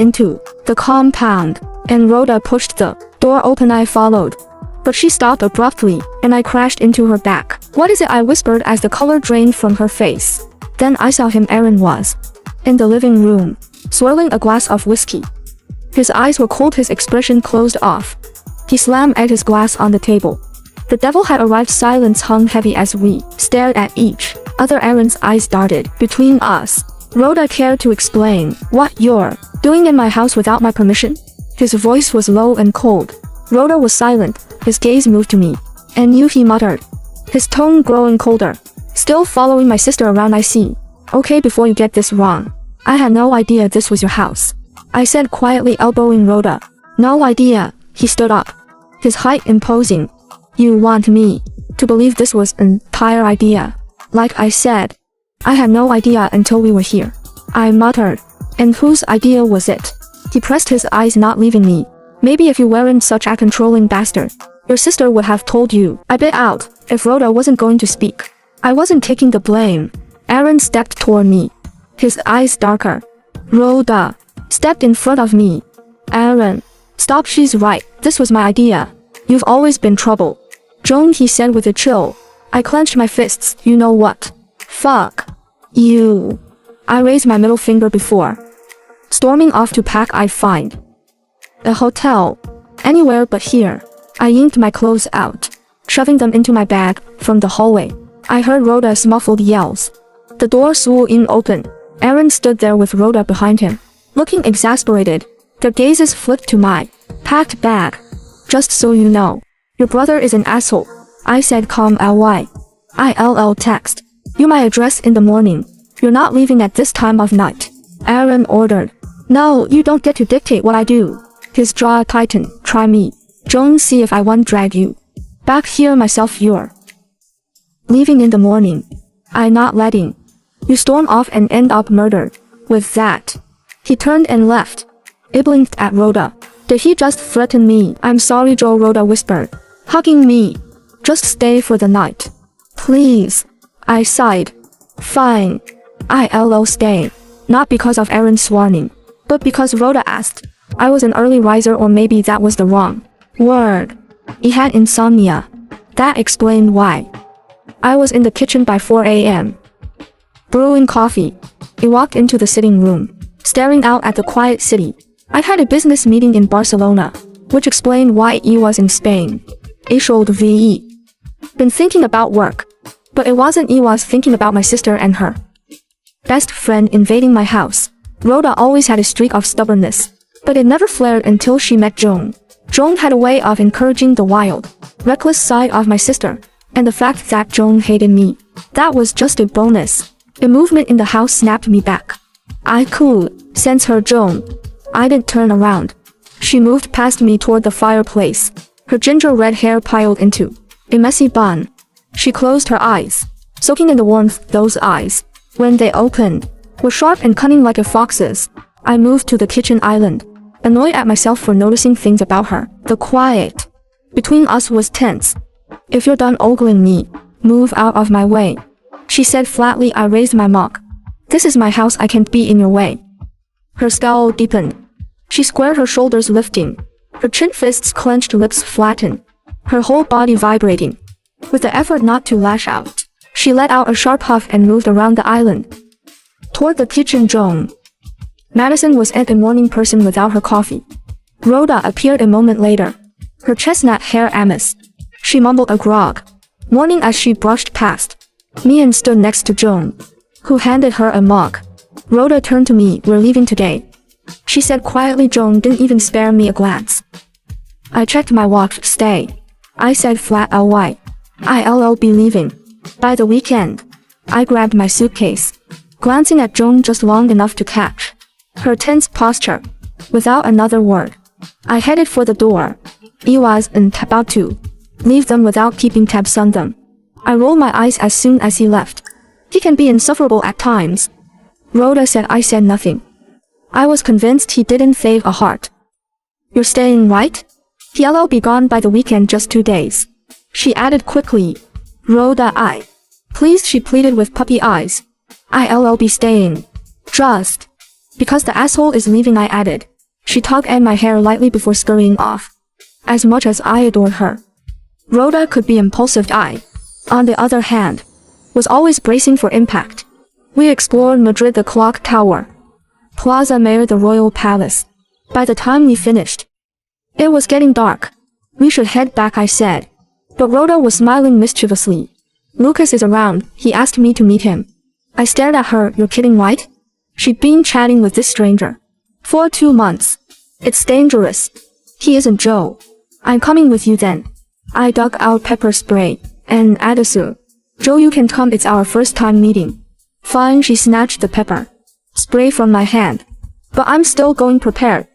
into the compound, and Rhoda pushed the door open. I followed, but she stopped abruptly, and I crashed into her back. "What is it?" I whispered as the color drained from her face. Then I saw him. Aaron was in the living room, swirling a glass of whiskey. His eyes were cold, his expression closed off. He slammed at his glass on the table. The devil had arrived. Silence hung heavy as we stared at each other. Aaron's eyes darted between us. "Rhoda cared to explain what you're doing in my house without my permission?" His voice was low and cold. Rhoda was silent. His gaze moved to me. "And you," he muttered, his tone growing colder. "Still following my sister around, I see." "Okay, before you get this wrong, I had no idea this was your house," I said quietly, elbowing Rhoda. "No idea." He stood up, his height imposing. "You want me to believe this was an entire idea?" "Like I said, I had no idea until we were here," I muttered. "And whose idea was it?" He pressed his eyes, not leaving me. "Maybe if you weren't such a controlling bastard, your sister would have told you," I bit out. If Rhoda wasn't going to speak, I wasn't taking the blame. Aaron stepped toward me, his eyes darker. Rhoda stepped in front of me. "Aaron, stop, she's right. This was my idea. You've always been trouble." "Joan," he said with a chill. I clenched my fists. "You know what? Fuck you." I raised my middle finger before storming off to pack. I'd find a hotel anywhere but here. I yanked my clothes out, shoving them into my bag. From the hallway, I heard Rhoda's muffled yells. The door swung in open. Aaron stood there with Rhoda behind him, looking exasperated. Their gazes flipped to my packed bag. "Just so you know, your brother is an asshole," I said calm. "ILL text you my address in the morning. You're not leaving at this time of night," Aaron ordered. "No, you don't get to dictate what I do." His jaw tightened. "Try me, Joan, see if I won't drag you back here myself. You're leaving in the morning. I'm not letting you storm off and end up murdered." With that, he turned and left. I blinked at Rhoda. Did he just threaten me? "I'm sorry, Joe," Rhoda whispered, hugging me. "Just stay for the night, please." I sighed. "Fine. I'll stay." Not because of Aaron's warning, but because Rhoda asked. I was an early riser, or maybe that was the wrong word. He had insomnia. That explained why. I was in the kitchen by 4 a.m. brewing coffee. He walked into the sitting room, staring out at the quiet city. I had a business meeting in Barcelona, which explained why he was in Spain. I showed VE. Been thinking about work, but it wasn't. He was thinking about my sister and her best friend invading my house. Rhoda always had a streak of stubbornness, but it never flared until she met Joan. Joan had a way of encouraging the wild, reckless side of my sister, and the fact that Joan hated me, that was just a bonus. A movement in the house snapped me back. I could sense her. Joan. I didn't turn around. She moved past me toward the fireplace, her ginger red hair piled into a messy bun. She closed her eyes, soaking in the warmth. Those eyes, when they opened, were sharp and cunning like a fox's. I moved to the kitchen island, annoyed at myself for noticing things about her. The quiet between us was tense. "If you're done ogling me, move out of my way," she said flatly. I raised my mug. "This is my house. I can't be in your way." Her scowl deepened. She squared her shoulders, lifting her chin, fists clenched, lips flattened, her whole body vibrating. With the effort not to lash out, she let out a sharp huff and moved around the island toward the kitchen. Joan. Madison was a morning person without her coffee. Rhoda appeared a moment later, her chestnut hair amiss. She mumbled a grog morning as she brushed past me and stood next to Joan, who handed her a mug. Rhoda turned to me. "We're leaving today," she said quietly. Joan didn't even spare me a glance. I checked my watch. "Stay," I said flat. "I'll be leaving by the weekend." I grabbed my suitcase, glancing at Joan just long enough to catch her tense posture. Without another word, I headed for the door. I wasn't about to leave them without keeping tabs on them. I rolled my eyes as soon as he left. "He can be insufferable at times," Rhoda said. I said nothing. I was convinced he didn't save a heart. "You're staying, right? He'll be gone by the weekend, just 2 days," she added quickly. "Rhoda, please," she pleaded with puppy eyes. "I'll be staying. Just because the asshole is leaving," I added. She tugged at my hair lightly before scurrying off. As much as I adored her, Rhoda could be impulsive. I, on the other hand, was always bracing for impact. We explored Madrid, the clock tower, Plaza Mayor, the royal palace. By the time we finished, it was getting dark. We should head back, I said. But Rhoda was smiling mischievously. Lucas is around, he asked me to meet him. I stared at her. You're kidding, right? She'd been chatting with this stranger for 2 months. It's dangerous. He isn't Joe. I'm coming with you then. I dug out pepper spray and adhesive. Joe, you can come, it's our first time meeting. Fine, she snatched the pepper spray from my hand. But I'm still going prepared.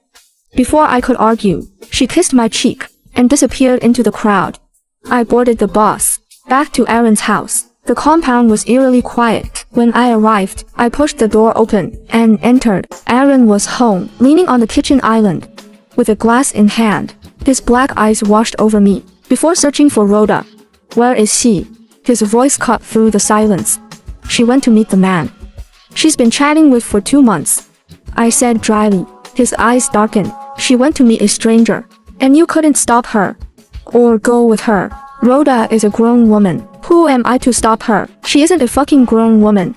Before I could argue, she kissed my cheek and disappeared into the crowd. I boarded the bus back to Aaron's house. The compound was eerily quiet. When I arrived, I pushed the door open and entered. Aaron was home, leaning on the kitchen island, with a glass in hand. His black eyes washed over me. Before searching for Rhoda, where is she? His voice cut through the silence. She went to meet the man she's been chatting with for 2 months, I said dryly. His eyes darkened. She went to meet a stranger, and you couldn't stop her or go with her. Rhoda is a grown woman. Who am I to stop her? She isn't a fucking grown woman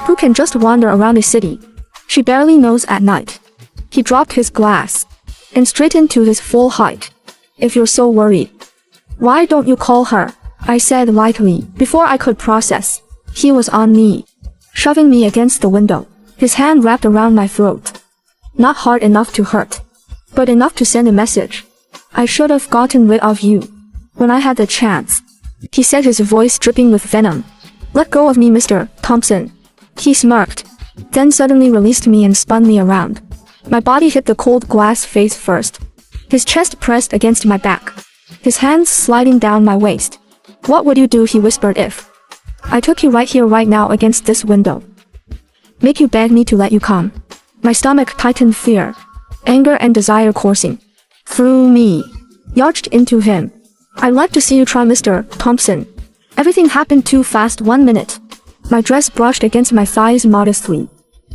who can just wander around a city. She barely knows at night. He dropped his glass and straightened to his full height. If you're so worried, why don't you call her? I said lightly. Before I could process, he was on me, shoving me against the window, his hand wrapped around my throat. Not hard enough to hurt, but enough to send a message. I should have gotten rid of you when I had the chance, he said, his voice dripping with venom. Let go of me, Mr. Thompson. He smirked, then suddenly released me and spun me around. My body hit the cold glass face first. His chest pressed against my back, his hands sliding down my waist. What would you do, he whispered, if I took you right here, right now, against this window? Make you beg me to let you come? My stomach tightened, fear, anger and desire coursing through me. Yarched into him. I'd like to see you try, Mr. Thompson. Everything happened too fast. 1 minute. My dress brushed against my thighs modestly.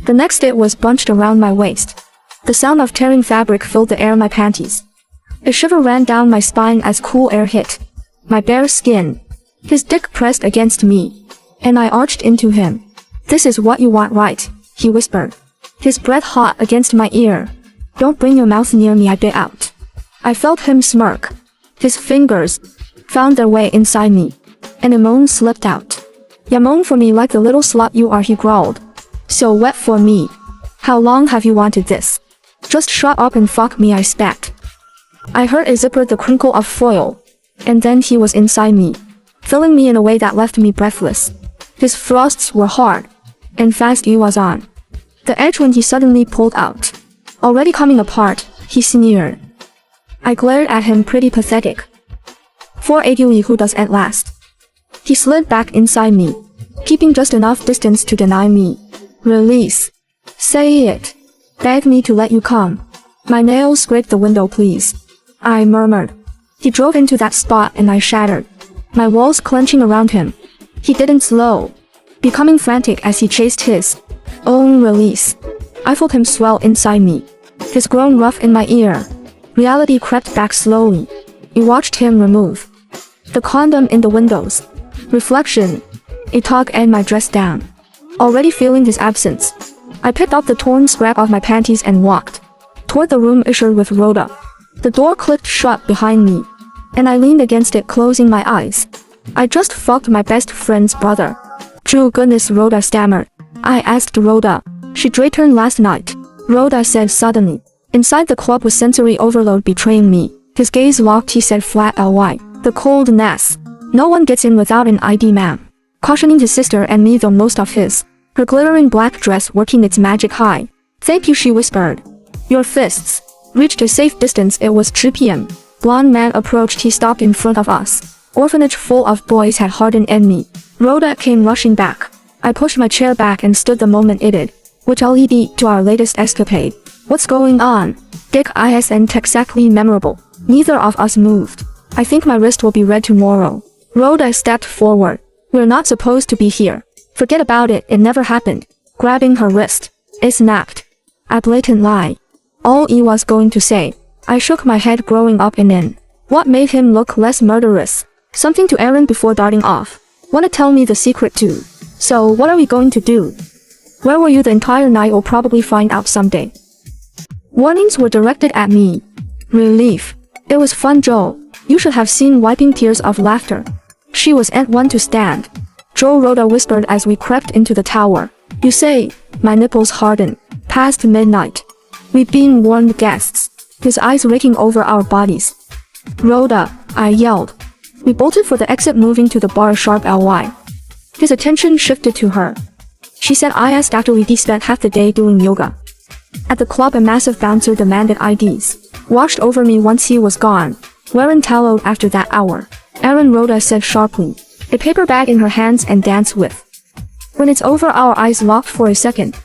The next it was bunched around my waist. The sound of tearing fabric filled the air. My panties. A shiver ran down my spine as cool air hit my bare skin. His dick pressed against me, and I arched into him. This is what you want, right? He whispered, his breath hot against my ear. Don't bring your mouth near me, I bit out. I felt him smirk. His fingers found their way inside me, and a moan slipped out. You moan for me like the little slut you are, he growled. So wet for me. How long have you wanted this? Just shut up and fuck me, I spat. I heard a zipper, the crinkle of foil, and then he was inside me, filling me in a way that left me breathless. His thrusts were hard and fast. He was on the edge when he suddenly pulled out. Already coming apart, he sneered. I glared at him, pretty pathetic. For a Huey who does at last. He slid back inside me, keeping just enough distance to deny me. Release. Say it. Beg me to let you come. My nails scraped the window, please, I murmured. He drove into that spot and I shattered, my walls clenching around him. He didn't slow, becoming frantic as he chased his own release. I felt him swell inside me, his groan rough in my ear. Reality crept back slowly. We watched him remove the condom in the windows. Reflection. A tug at my dress down. Already feeling his absence, I picked up the torn scrap of my panties and walked toward the room ushered with Rhoda. The door clicked shut behind me, and I leaned against it, closing my eyes. I just fucked my best friend's brother. True goodness, Rhoda stammered. I asked Rhoda. She returned last night, Rhoda said suddenly. Inside the club was sensory overload betraying me. His gaze locked, he said flat, "Ly. The coldness. No one gets in without an ID, ma'am." Cautioning his sister and me, though most of his, her glittering black dress working its magic high. "Thank you," she whispered. Your fists reached a safe distance. It was 2 p.m. Blonde man approached. He stopped in front of us. Orphanage full of boys had hardened in me. Rhoda came rushing back. I pushed my chair back and stood the moment it did, which I'll lead to our latest escapade. What's going on? Dick isn't exactly memorable. Neither of us moved. I think my wrist will be red tomorrow. Rhoda stepped forward. We're not supposed to be here. Forget about it, it never happened. Grabbing her wrist, it snapped. A blatant lie. all he was going to say. I shook my head, growing up and in. What made him look less murderous? Something to Aaron before darting off. Wanna tell me the secret too? So what are we going to do? Where were you the entire night? We'll probably find out someday. Warnings were directed at me. Relief. It was fun, Joe. You should have seen wiping tears of laughter. She was at one to stand. Joe, Rhoda whispered as we crept into the tower. You say, my nipples hardened. Past midnight. We've been warned, guests. His eyes raking over our bodies. Rhoda, I yelled. We bolted for the exit, moving to the bar sharp ly. His attention shifted to her. She said, I asked after we spent half the day doing yoga. At the club, a massive bouncer demanded IDs. Washed over me once he was gone. Wearing tallowed after that hour. Aaron, Rhoda said sharply. A paper bag in her hands and dance with. When it's over, our eyes locked for a second.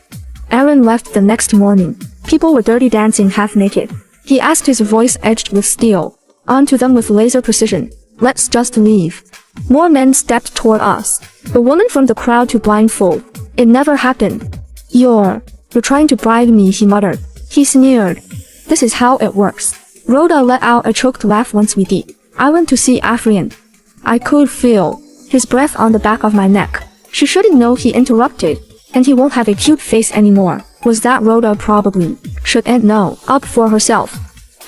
Aaron left the next morning. People were dirty dancing half naked. He asked, his voice edged with steel. Onto them with laser precision. Let's just leave. More men stepped toward us. The woman from the crowd to blindfold. It never happened. You're trying to bribe me, he muttered. He sneered. This is how it works. Rhoda let out a choked laugh once we deep. I went to see Afrian. I could feel his breath on the back of my neck. She shouldn't know, he interrupted. And he won't have a cute face anymore. Was that Rhoda? Probably. Shouldn't know. Up for herself.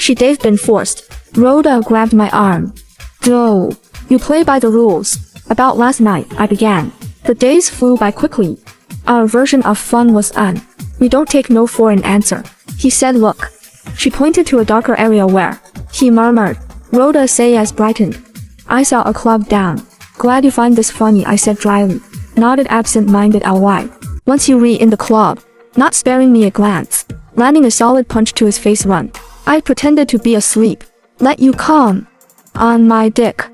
They've been forced. Rhoda grabbed my arm. Joe, you play by the rules. About last night, I began. The days flew by quickly. Our version of fun was on. We don't take no for an answer. He said, look. She pointed to a darker area where. He murmured. Rhoda say as brightened. I saw a club down. Glad you find this funny, I said dryly. Nodded absent-minded ly. Once you in the club. Not sparing me a glance. Landing a solid punch to his face. Run. I pretended to be asleep. Let you come. On my dick.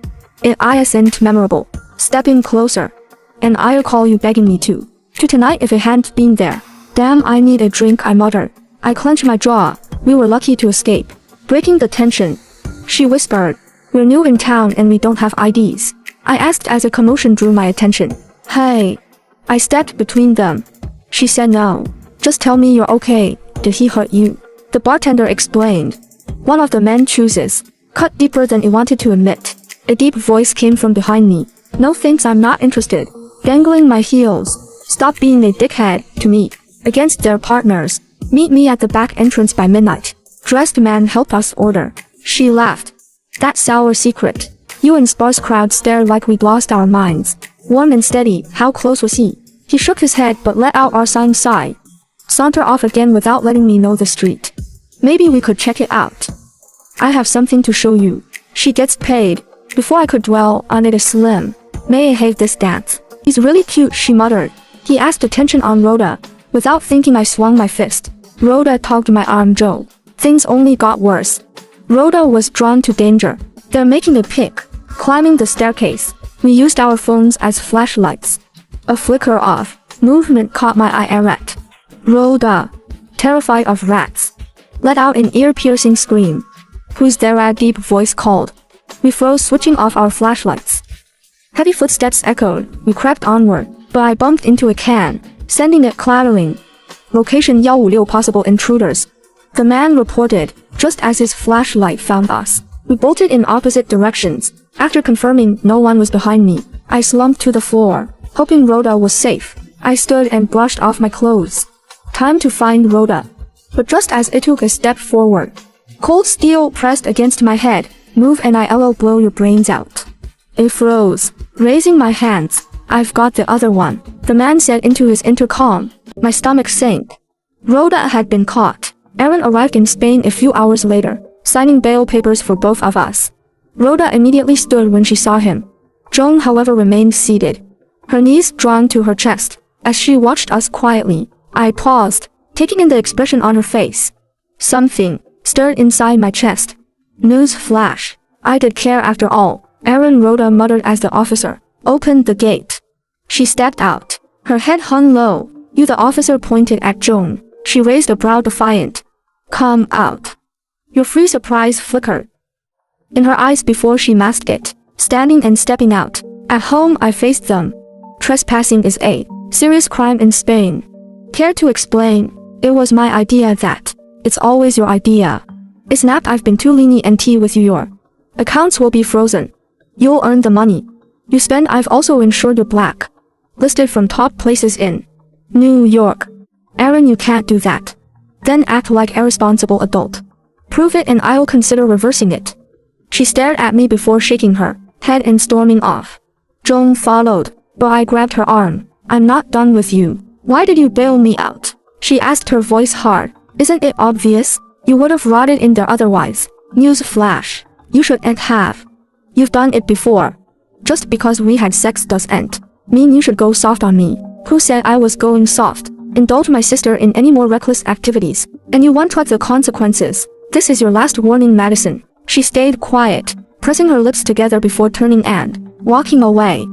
It isn't memorable. Stepping closer. And I'll call you begging me to tonight if it hadn't been there. Damn, I need a drink, I muttered. I clenched my jaw. We were lucky to escape. Breaking the tension. She whispered. We're new in town and we don't have IDs. I asked as a commotion drew my attention. Hey. I stepped between them. She said no. Just tell me you're okay. Did he hurt you? The bartender explained. One of the men chooses. Cut deeper than he wanted to admit. A deep voice came from behind me. No thanks, I'm not interested. Dangling my heels. Stop being a dickhead to me. Against their partners. Meet me at the back entrance by midnight. Dressed man helped us order. She laughed. That's our secret. You and sparse crowd stared like we'd lost our minds. Warm and steady, how close was he? He shook his head but let out our song sigh. Saunter off again without letting me know the street. Maybe we could check it out. I have something to show you. She gets paid. Before I could dwell on it, a slim. May I have this dance? He's really cute, she muttered. He asked attention on Rhoda. Without thinking, I swung my fist. Rhoda tugged my arm. Joe. Things only got worse. Rhoda was drawn to danger. They're making a pic. Climbing the staircase. We used our phones as flashlights. A flicker of movement caught my eye. Erect. Rhoda, terrified of rats, let out an ear-piercing scream. Who's there? A deep voice called. We froze, switching off our flashlights. Heavy footsteps echoed. We crept onward, but I bumped into a can, sending it clattering. Location 156, possible intruders. The man reported, just as his flashlight found us. We bolted in opposite directions. After confirming no one was behind me, I slumped to the floor, hoping Rhoda was safe. I stood and brushed off my clothes. Time to find Rhoda. But just as it took a step forward, cold steel pressed against my head. Move and I'll blow your brains out. I froze, raising my hands. I've got the other one, the man said into his intercom. My stomach sank. Rhoda had been caught. Aaron arrived in Spain a few hours later, signing bail papers for both of us. Rhoda immediately stood when she saw him. Joan, however, remained seated, her knees drawn to her chest. As she watched us quietly, I paused, taking in the expression on her face. Something stirred inside my chest. News flash. I did care after all. Aaron, Rhoda muttered as the officer opened the gate. She stepped out. Her head hung low. You, the officer pointed at Joan. She raised a brow defiant. Come out. Your free surprise flickered in her eyes before she masked it. Standing and stepping out. At home, I faced them. Trespassing is a serious crime in Spain. Care to explain? It was my idea that It's always your idea. I snapped. I've been too lenient with you. Your accounts will be frozen. You'll earn the money you spend. I've also insured your black listed from top places in New York. Aaron, you can't do that. Then act like a responsible adult. Prove it and I'll consider reversing it. She stared at me before shaking her head and storming off. Joan followed, but I grabbed her arm. I'm not done with you. Why did you bail me out? She asked, her voice hard. Isn't it obvious? You would have rotted in there otherwise. News flash. You shouldn't have. You've done it before. Just because we had sex doesn't mean you should go soft on me. Who said I was going soft? Indulge my sister in any more reckless activities, and you won't what the consequences. This is your last warning, Madison. She stayed quiet, pressing her lips together before turning and walking away.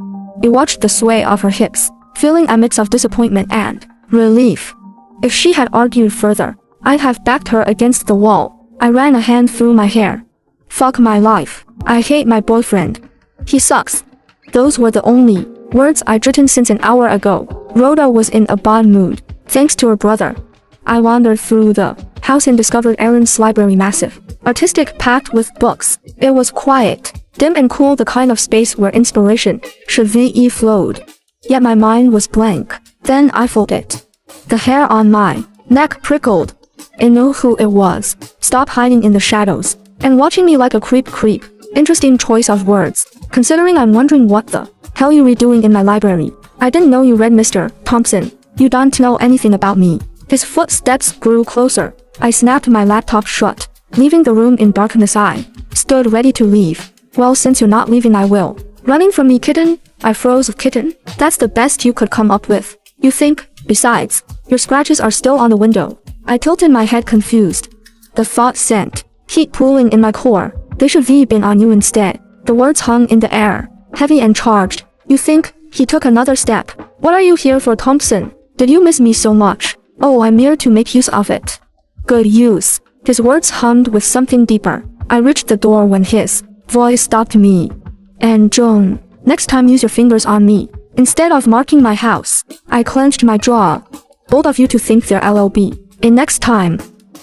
I watched the sway of her hips, feeling a mix of disappointment and relief. If she had argued further, I'd have backed her against the wall. I ran a hand through my hair. Fuck my life. I hate my boyfriend. He sucks. Those were the only words I'd written since an hour ago. Rhoda was in a bad mood, thanks to her brother. I wandered through the house and discovered Aaron's library, massive, artistic, packed with books. It was quiet, dim and cool, the kind of space where inspiration should be flowed. Yet my mind was blank. Then I felt it. The hair on my neck prickled. I knew who it was. Stop hiding in the shadows and watching me like a creep. Interesting choice of words, considering I'm wondering what the hell you were doing in my library. I didn't know you read Mr. Thompson. You don't know anything about me. His footsteps grew closer. I snapped my laptop shut, leaving the room in darkness. I stood ready to leave. Well, since you're not leaving, I will. Running from me, kitten? I froze. Kitten? That's the best you could come up with, you think? Besides, your scratches are still on the window. I tilted my head, confused. The thought sent heat pooling in my core. They should have been on you instead. The words hung in the air, heavy and charged. You think? He took another step. What are you here for, Thompson? Did you miss me so much? Oh, I'm here to make use of it. Good use. His words hummed with something deeper. I reached the door when his voice stopped me. And Joan, next time use your fingers on me, instead of marking my house. I clenched my jaw. Bold of you to think there will be a next time.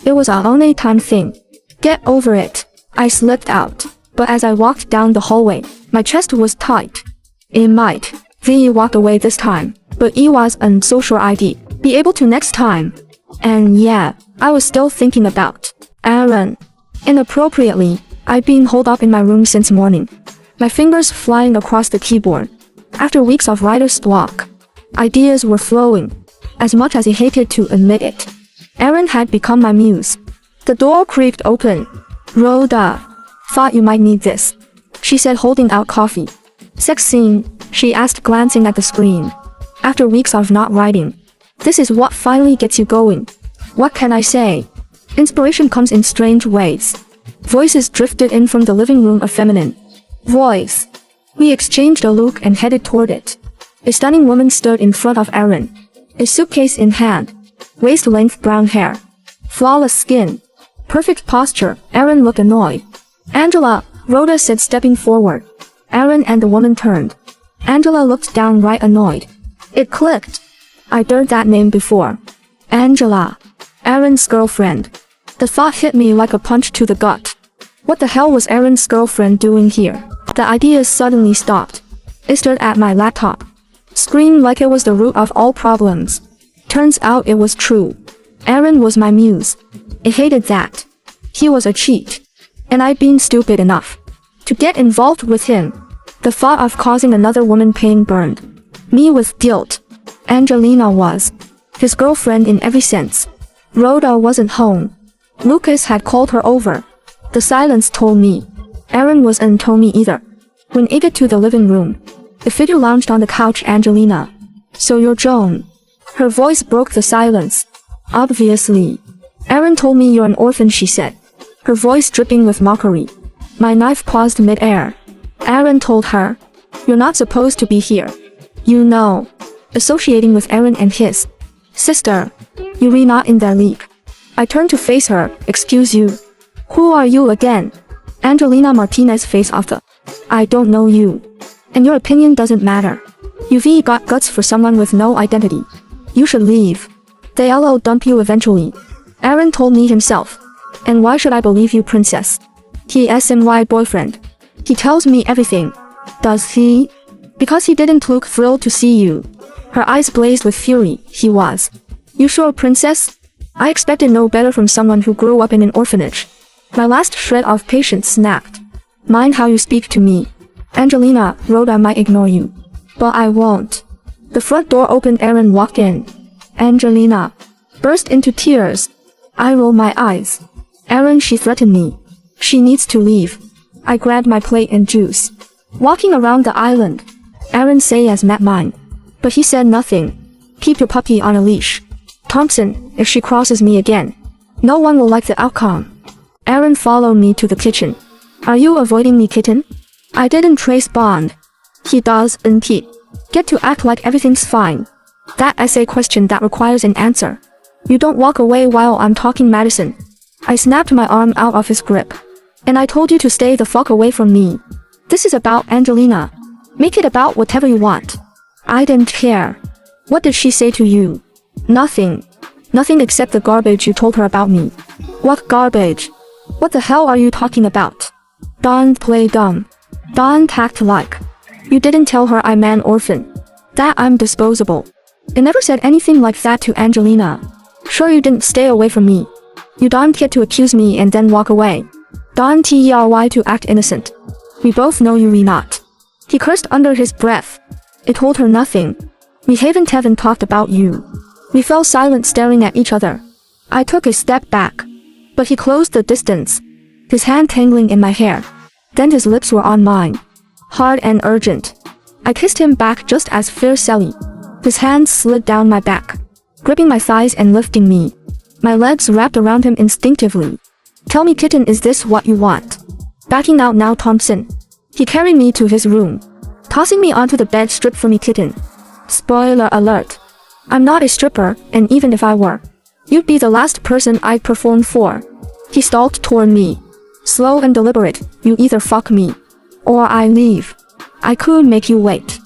It was a only time thing. Get over it. I slipped out, but as I walked down the hallway, my chest was tight. It might. He walked away this time, but he was unsocial. I'd be able to next time. And yeah, I was still thinking about Aaron. Inappropriately, I'd been holed up in my room since morning, my fingers flying across the keyboard. After weeks of writer's block, ideas were flowing, as much as I hated to admit it. Aaron had become my muse. The door creaked open. Rhoda, thought you might need this, she said, holding out coffee. Sex scene, she asked, glancing at the screen. After weeks of not writing, this is what finally gets you going. What can I say? Inspiration comes in strange ways. Voices drifted in from the living room, a feminine voice. We exchanged a look and headed toward it. A stunning woman stood in front of Aaron, a suitcase in hand, waist-length brown hair, flawless skin, perfect posture. Aaron looked annoyed. Angela, Rhoda said, stepping forward. Aaron and the woman turned. Angela looked downright annoyed. It clicked. I'd heard that name before. Angela. Aaron's girlfriend. The thought hit me like a punch to the gut. What the hell was Aaron's girlfriend doing here? The ideas suddenly stopped. I stared at my laptop. Screamed like it was the root of all problems. Turns out it was true. Aaron was my muse. I hated that. He was a cheat. And I'd been stupid enough to get involved with him. The thought of causing another woman pain burned me with guilt. Angelina was his girlfriend in every sense. Rhoda wasn't home. Lucas had called her over. The silence told me Aaron wasn't told me either. When I got to the living room, a figure lounged on the couch. Angelina. So you're Joan. Her voice broke the silence. Obviously. Aaron told me you're an orphan, she said, her voice dripping with mockery. My knife paused mid-air. Aaron told her, you're not supposed to be here. You know, associating with Aaron and his sister. You're not in their league. I turned to face her. Excuse you. Who are you again? Angelina Martinez, face off the. I don't know you. And your opinion doesn't matter. You've got guts for someone with no identity. You should leave. They'll dump you eventually. Aaron told me himself. And why should I believe you, princess? He is my boyfriend. He tells me everything. Does he? Because he didn't look thrilled to see you. Her eyes blazed with fury. He was. You sure, princess? I expected no better from someone who grew up in an orphanage. My last shred of patience snapped. Mind how you speak to me. Angelina, Rhoda might ignore you. But I won't. The front door opened. Aaron walked in. Angelina burst into tears. I rolled my eyes. Aaron, she threatened me. She needs to leave. I grabbed my plate and juice. Walking around the island, Aaron Sayas met mine. But he said nothing. Keep your puppy on a leash. Thompson, if she crosses me again, no one will like the outcome. Aaron followed me to the kitchen. Are you avoiding me, kitten? I didn't trace Bond. He doesn't get to act like everything's fine. That essay question that requires an answer. You don't walk away while I'm talking, Madison. I snapped my arm out of his grip. And I told you to stay the fuck away from me. This is about Angelina. Make it about whatever you want. I didn't care. What did she say to you? Nothing. Nothing except the garbage you told her about me. What garbage? What the hell are you talking about? Don't play dumb. Don't act like. You didn't tell her I'm an orphan. That I'm disposable. I never said anything like that to Angelina. Sure you didn't stay away from me. You don't get to accuse me and then walk away. Don't try to act innocent. We both know you will not. He cursed under his breath. I told her nothing. We haven't talked about you. We fell silent, staring at each other. I took a step back. But he closed the distance. His hand tangling in my hair. Then his lips were on mine. Hard and urgent. I kissed him back just as fiercely. His hands slid down my back, gripping my thighs and lifting me. My legs wrapped around him instinctively. Tell me, kitten, is this what you want? Backing out now, Thompson. He carried me to his room, tossing me onto the bed. Strip for me, kitten. Spoiler alert. I'm not a stripper, and even if I were, you'd be the last person I'd perform for. He stalked toward me. Slow and deliberate. You either fuck me, or I leave. I could make you wait.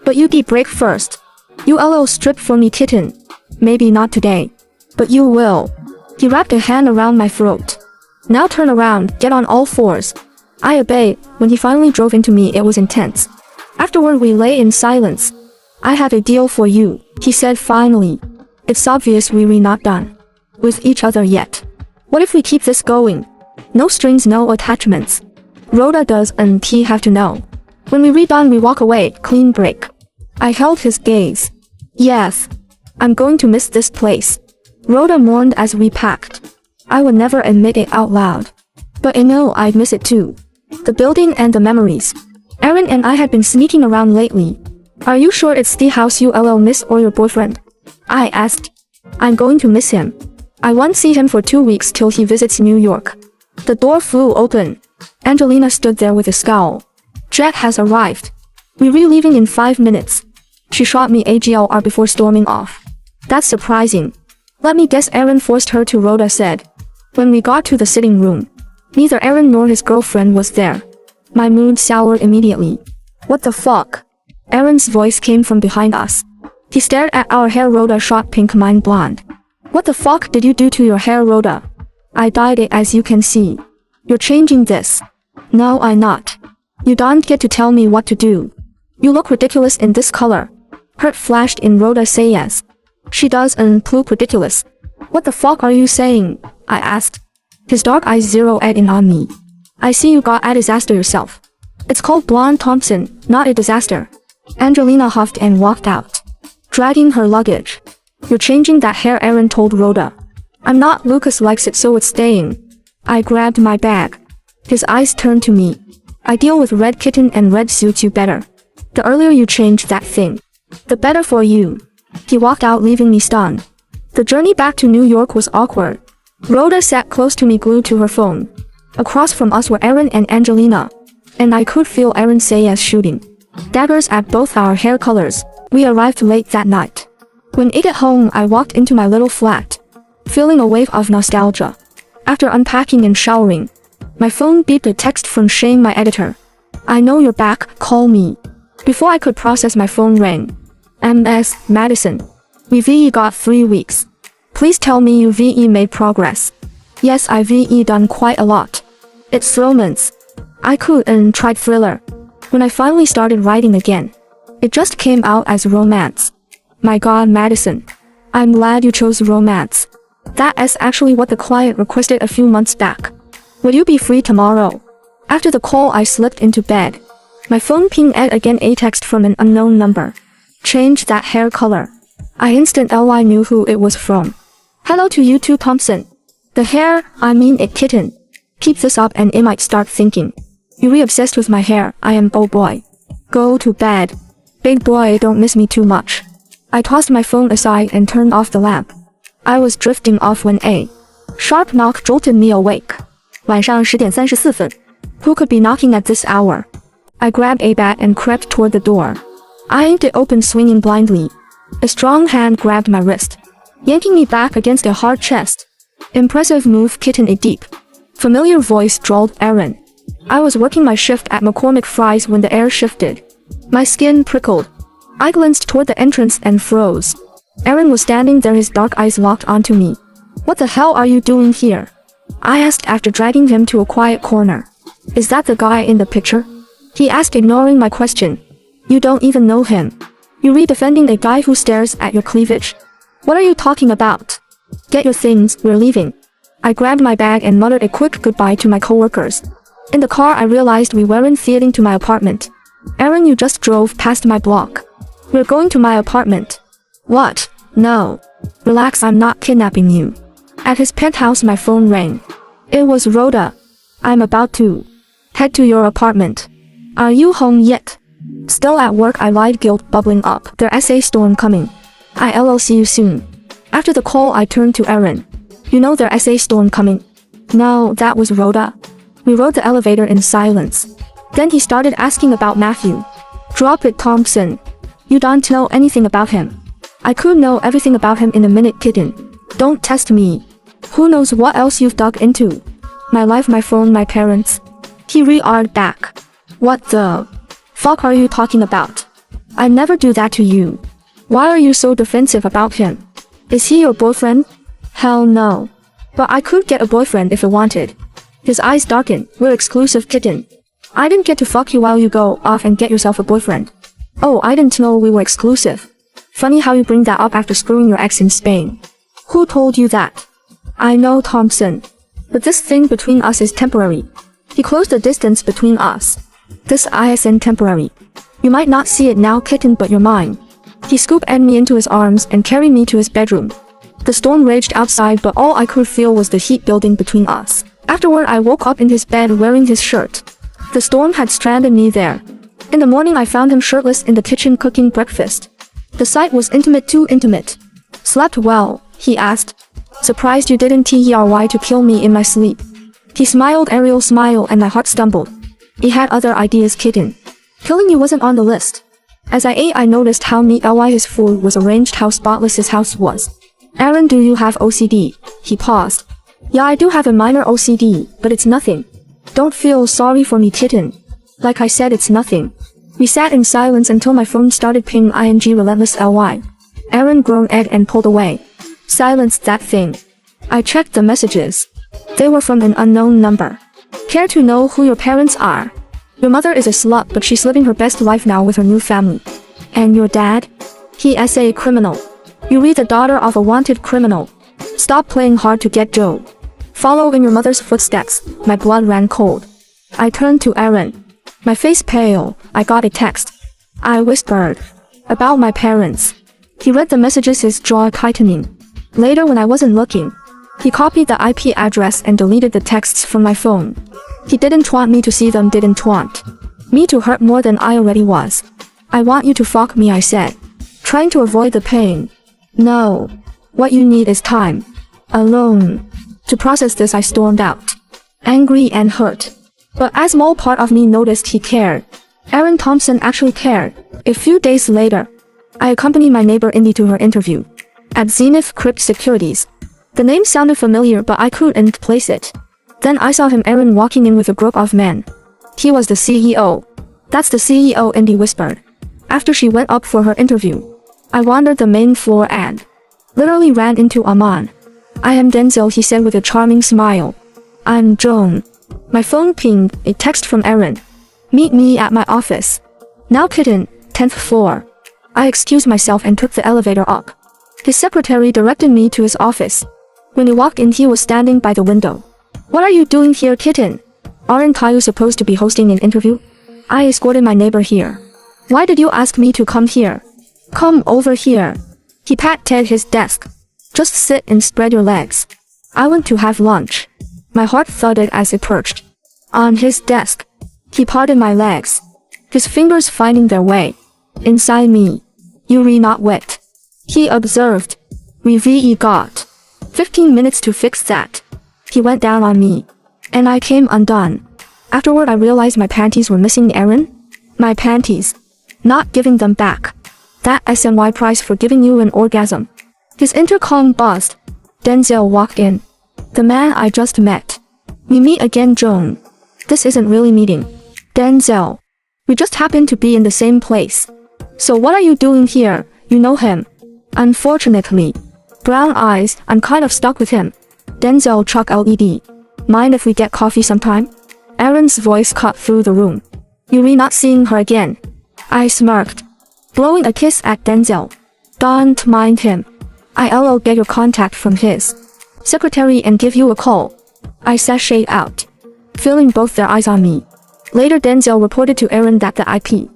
But you'd break first. You strip for me, kitten. Maybe not today. But you will. He wrapped a hand around my throat. Now turn around, get on all fours. I obeyed. When he finally drove into me, it was intense. Afterward we lay in silence. I have a deal for you, he said finally. It's obvious we're not done with each other yet. What if we keep this going? No strings, no attachments. Rhoda doesn't have to know. When we redone, we walk away, clean break. I held his gaze. Yes. I'm going to miss this place. Rhoda mourned as we packed. I would never admit it out loud. But I know I'd miss it too. The building and the memories. Aaron and I had been sneaking around lately. Are you sure it's the house you miss, or your boyfriend? I asked. I'm going to miss him. I won't see him for 2 weeks till he visits New York. The door flew open. Angelina stood there with a scowl. Jet has arrived. We're leaving in 5 minutes. She shot me a GLR before storming off. That's surprising. Let me guess, Aaron forced her to, Rhoda said. When we got to the sitting room, neither Aaron nor his girlfriend was there. My mood soured immediately. What the fuck? Aaron's voice came from behind us. He stared at our hair. Rhoda shot pink, mine blonde. What the fuck did you do to your hair, Rhoda? I dyed it, as you can see. You're changing this. No, I'm not. You don't get to tell me what to do. You look ridiculous in this color. Hurt flashed in Rhoda Sayas. She doesn't look ridiculous. What the fuck are you saying? I asked. His dark eyes zeroed in on me. I see you got a disaster yourself. It's called blonde, Thompson, not a disaster. Angelina huffed and walked out, dragging her luggage. You're changing that hair, Aaron told Rhoda. I'm not. Lucas likes it, so it's staying. I grabbed my bag. His eyes turned to me. I deal with red, kitten, and red suits you better. The earlier you change that thing, the better for you. He walked out, leaving me stunned. The journey back to New York was awkward. Rhoda sat close to me, glued to her phone. Across from us were Aaron and Angelina, and I could feel Aaron say as shooting daggers at both our hair colors. We arrived late that night. When I got home, I walked into my little flat, feeling a wave of nostalgia. After unpacking and showering, my phone beeped a text from Shane, my editor. I know you're back, call me. Before I could process, my phone rang. MS, Madison. We've got 3 weeks. Please tell me you VE made progress. Yes, I VE done quite a lot. It's romance. I couldn't tried thriller. When I finally started writing again, it just came out as romance. My god, Madison. I'm glad you chose romance. That is actually what the client requested a few months back. Will you be free tomorrow? After the call, I slipped into bed. My phone pinged again, a text from an unknown number. Change that hair color. I instantly knew who it was from. Hello to you too, Thompson. The hair, I mean it, kitten. Keep this up and it might start thinking. You re-obsessed with my hair, I am oh boy. Go to bed. Big boy, don't miss me too much. I tossed my phone aside and turned off the lamp. I was drifting off when a sharp knock jolted me awake. 晚上10点34分. Who could be knocking at this hour? I grabbed a bat and crept toward the door. I aimed it open, swinging blindly. A strong hand grabbed my wrist, yanking me back against a hard chest. Impressive move, kitten. A deep, familiar voice drawled, Aaron. I was working my shift at McCormick Fries when the air shifted. My skin prickled. I glanced toward the entrance and froze. Aaron was standing there, his dark eyes locked onto me. What the hell are you doing here? I asked after dragging him to a quiet corner. Is that the guy in the picture? He asked, ignoring my question. You don't even know him. You re-defending a guy who stares at your cleavage? What are you talking about? Get your things, we're leaving. I grabbed my bag and muttered a quick goodbye to my coworkers. In the car, I realized we weren't heading to my apartment. Aaron, you just drove past my block. We're going to my apartment. What? No. Relax, I'm not kidnapping you. At his penthouse, my phone rang. It was Rhoda. I'm about to head to your apartment. Are you home yet? Still at work, I lied, guilt bubbling up. Their essay storm coming. I'll see you soon. After the call, I turned to Aaron. You know their essay storm coming? No, that was Rhoda. We rode the elevator in silence. Then he started asking about Mafia. Drop it, Thompson. You don't know anything about him. I could know everything about him in a minute, kitten. Don't test me. Who knows what else you've dug into? My life, my phone, my parents. He re-arred back. What the fuck are you talking about? I never do that to you. Why are you so defensive about him? Is he your boyfriend? Hell no. But I could get a boyfriend if I wanted. His eyes darkened. We're exclusive, kitten. I didn't get to fuck you while you go off and get yourself a boyfriend. Oh, I didn't know we were exclusive. Funny how you bring that up after screwing your ex in Spain. Who told you that? I know, Thompson. But this thing between us is temporary. He closed the distance between us. This isn't temporary. You might not see it now, kitten, but you're mine. He scooped me into his arms and carried me to his bedroom. The storm raged outside, but all I could feel was the heat building between us. Afterward, I woke up in his bed wearing his shirt. The storm had stranded me there. In the morning, I found him shirtless in the kitchen cooking breakfast. The sight was intimate, too intimate. Slept well? He asked. Surprised you didn't try to kill me in my sleep. He smiled, Ariel smile, and my heart stumbled. He had other ideas, kitten. Killing you wasn't on the list. As I ate, I noticed how neat his food was arranged, how spotless his house was. Aaron, do you have OCD? He paused. Yeah, I do have a minor OCD, but it's nothing. Don't feel sorry for me, kitten. Like I said, it's nothing. We sat in silence until my phone started pinging ing relentless ly. Aaron groaned and pulled away. Silence that thing. I checked the messages. They were from an unknown number. Care to know who your parents are? Your mother is a slut, but she's living her best life now with her new family. And your dad? He is a criminal. You read the daughter of a wanted criminal. Stop playing hard to get Joe. Follow in your mother's footsteps. My blood ran cold. I turned to Aaron. My face pale. I got a text. I whispered. About my parents. He read the messages, his jaw tightening. Later, when I wasn't looking, he copied the IP address and deleted the texts from my phone. He didn't want me to see them, didn't want me to hurt more than I already was. I want you to fuck me, I said, trying to avoid the pain. No. What you need is time. Alone. To process this, I stormed out. Angry and hurt. But a small part of me noticed he cared. Aaron Thompson actually cared. A few days later, I accompanied my neighbor Indy to her interview. At Zenith Crypt Securities. The name sounded familiar, but I couldn't place it. Then I saw him, Aaron, walking in with a group of men. He was the CEO. That's the CEO, Indy whispered. After she went up for her interview, I wandered the main floor and Literally ran into Aman. I am Denzel, he said with a charming smile. I'm Joan. My phone pinged, a text from Aaron. Meet me at my office. Now kitten, 10th floor. I excused myself and took the elevator up. His secretary directed me to his office. When he walked in, he was standing by the window. What are you doing here, kitten? Aren't you supposed to be hosting an interview? I escorted my neighbor here. Why did you ask me to come here? Come over here. He patted his desk. Just sit and spread your legs. I want to have lunch. My heart thudded as it perched on his desk. He parted my legs, his fingers finding their way inside me. You're not wet, he observed. We really got 15 minutes to fix that. He went down on me, and I came undone. Afterward, I realized my panties were missing. Aaron? My panties. Not giving them back. That SNY price for giving you an orgasm. His intercom buzzed. Denzel walked in. The man I just met. We meet again, Joan. This isn't really meeting. Denzel. We just happened to be in the same place. So what are you doing here? You know him. Unfortunately. Brown eyes, I'm kind of stuck with him. Denzel chuck LED. Mind if we get coffee sometime? Aaron's voice cut through the room. You're not seeing her again. I smirked, blowing a kiss at Denzel. Don't mind him. I'll get your contact from his secretary and give you a call. I sashayed out, feeling both their eyes on me. Later, Denzel reported to Aaron that the IP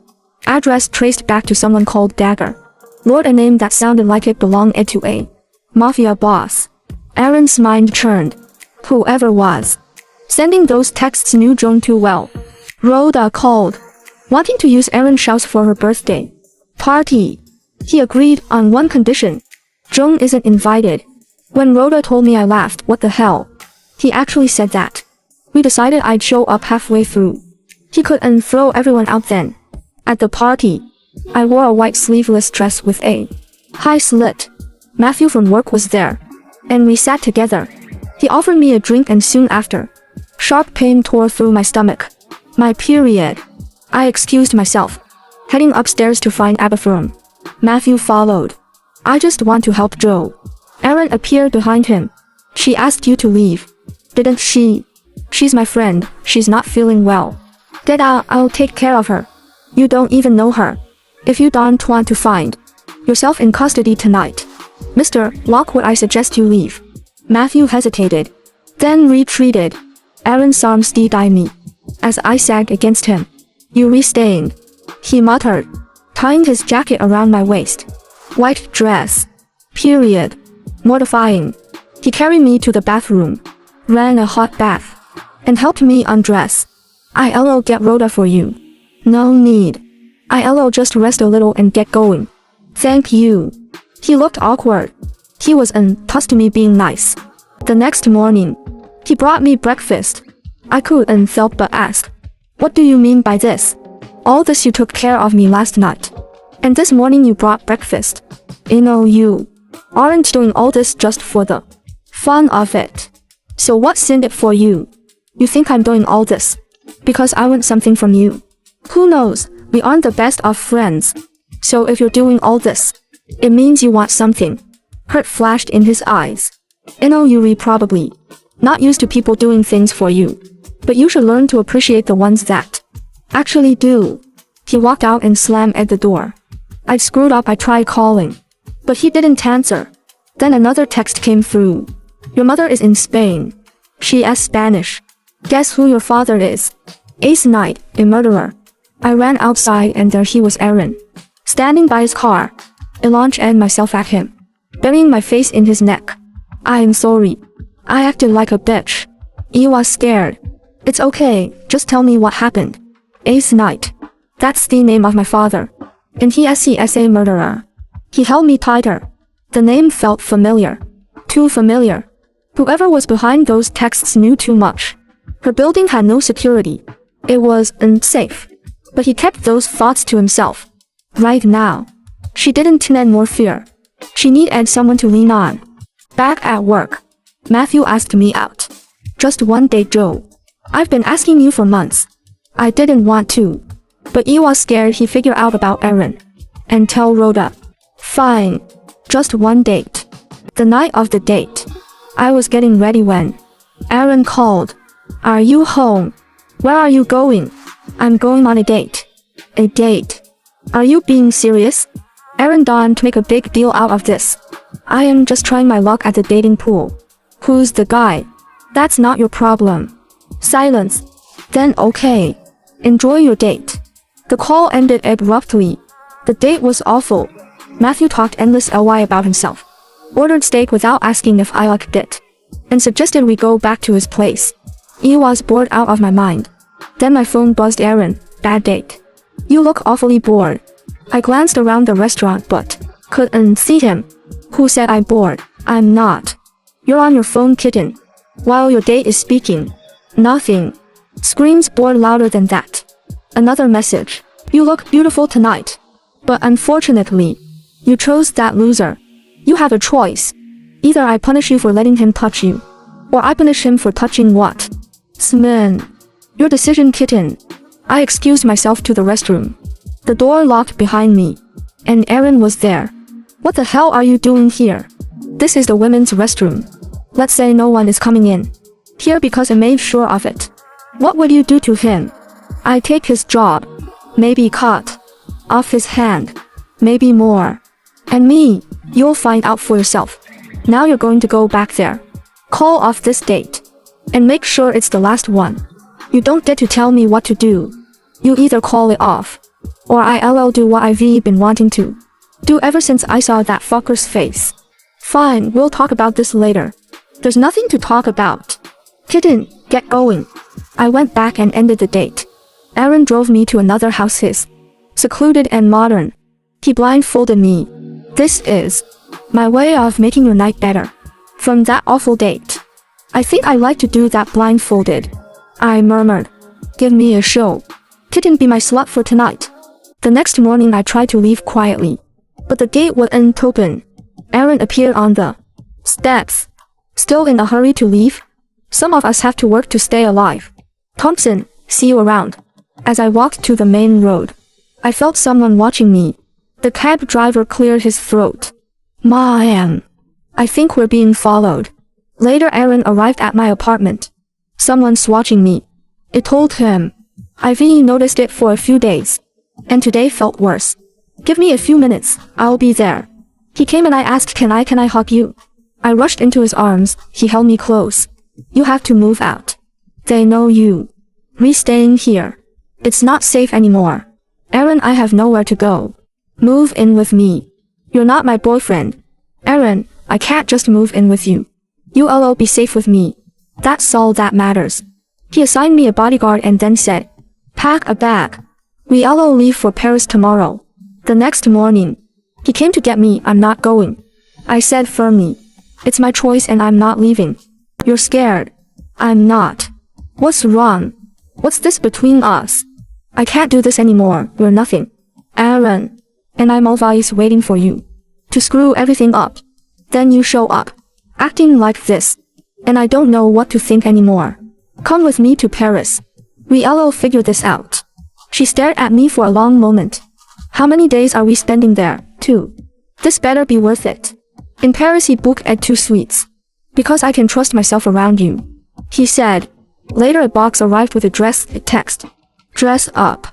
address traced back to someone called Dagger. Lord, a name that sounded like it belonged to a Mafia boss. Aaron's mind churned. Whoever was sending those texts knew Joan too well. Rhoda called, wanting to use Aaron's house for her birthday party. He agreed on one condition. Joan isn't invited. When Rhoda told me, I laughed. What the hell? He actually said that. We decided I'd show up halfway through. He couldn't throw everyone out then. At the party, I wore a white sleeveless dress with a high slit. Matthew from work was there, and we sat together. He offered me a drink, and soon after, sharp pain tore through my stomach. My period. I excused myself, heading upstairs to find Abathrum. Matthew followed. I just want to help Joe. Aaron appeared behind him. She asked you to leave, didn't she? She's my friend. She's not feeling well. Get out, I'll take care of her. You don't even know her. If you don't want to find yourself in custody tonight, Mr. Lockwood, I suggest you leave. Matthew hesitated, then retreated. Aaron's arms steadied me as I sagged against him. You're staying, he muttered, tying his jacket around my waist. White dress. Period. Mortifying. He carried me to the bathroom, ran a hot bath, and helped me undress. I'll get Rhoda for you. No need. I'll just rest a little and get going. Thank you. He looked awkward. He was unused to me being nice. The next morning, he brought me breakfast. I couldn't help but ask, what do you mean by this? All this, you took care of me last night, and this morning you brought breakfast. You aren't doing all this just for the fun of it. So what's in it for you? You think I'm doing all this because I want something from you? Who knows? We aren't the best of friends. So if you're doing all this, it means you want something. Hurt flashed in his eyes. You're probably not used to people doing things for you, but you should learn to appreciate the ones that actually do. He walked out and slammed at the door. I'd screwed up. I tried calling, but he didn't answer. Then another text came through. Your mother is in Spain. She is Spanish. Guess who your father is? Ace Knight, a murderer. I ran outside, and there he was, Aaron, standing by his car. I launched at myself at him, burying my face in his neck. I am sorry. I acted like a bitch. He was scared. It's okay, just tell me what happened. Ace Knight. That's the name of my father. And he is a murderer. He held me tighter. The name felt familiar. Too familiar. Whoever was behind those texts knew too much. Her building had no security. It was unsafe. But he kept those thoughts to himself. Right now, she didn't need more fear. She needed someone to lean on. Back at work, Matthew asked me out. Just one date, Joe. I've been asking you for months. I didn't want to, but he was scared he'd figure out about Aaron and tell Rhoda. Fine. Just one date. The night of the date. I was getting ready when Aaron called. Are you home? Where are you going? I'm going on a date. A date? Are you being serious? Aaron donned to make a big deal out of this. I am just trying my luck at the dating pool. Who's the guy? That's not your problem. Silence. Then okay. Enjoy your date. The call ended abruptly. The date was awful. Matthew talked endless ly about himself. Ordered steak without asking if I liked it. And suggested we go back to his place. I was bored out of my mind. Then my phone buzzed. Aaron, bad date. You look awfully bored. I glanced around the restaurant but couldn't see him. Who said I'm bored? I'm not. You're on your phone, kitten. While your date is speaking. Nothing. Screams bored louder than that. Another message. You look beautiful tonight. But unfortunately, you chose that loser. You have a choice. Either I punish you for letting him touch you, or I punish him for touching what? Smin. Your decision, kitten. I excused myself to the restroom. The door locked behind me. And Aaron was there. What the hell are you doing here? This is the women's restroom. Let's say no one is coming in here because I made sure of it. What would you do to him? I take his job. Maybe cut off his hand. Maybe more. And me, you'll find out for yourself. Now you're going to go back there. Call off this date. And make sure it's the last one. You don't get to tell me what to do. You either call it off, or I'll do what I've been wanting to do ever since I saw that fucker's face. Fine, we'll talk about this later. There's nothing to talk about. Kitten, get going. I went back and ended the date. Aaron drove me to another house, his secluded and modern. He blindfolded me. This is my way of making your night better. From that awful date. I think I like to do that blindfolded. I murmured. Give me a show. Kitten, be my slut for tonight. The next morning I tried to leave quietly. But the gate wouldn't open. Aaron appeared on the steps. Still in a hurry to leave? Some of us have to work to stay alive. Thompson, see you around. As I walked to the main road, I felt someone watching me. The cab driver cleared his throat. Ma'am. I think we're being followed. Later Aaron arrived at my apartment. Someone's watching me. It told him. I've noticed it for a few days. And today felt worse. Give me a few minutes, I'll be there. He came and I asked, can I hug you? I rushed into his arms, he held me close. You have to move out. They know you. Me staying here. It's not safe anymore. Aaron, I have nowhere to go. Move in with me. You're not my boyfriend. Aaron, I can't just move in with you. You'll be safe with me. That's all that matters. He assigned me a bodyguard and then said, pack a bag. We'll leave for Paris tomorrow. The next morning, he came to get me. I'm not going. I said firmly. It's my choice and I'm not leaving. You're scared. I'm not. What's wrong? What's this between us? I can't do this anymore. We're nothing. Aaron. And I'm always waiting for you to screw everything up. Then you show up, acting like this. And I don't know what to think anymore. Come with me to Paris. We'll figure this out. She stared at me for a long moment. How many days are we spending there? 2. This better be worth it. In Paris he booked at 2 suites. Because I can trust myself around you. He said. Later a box arrived with a dress text. Dress up.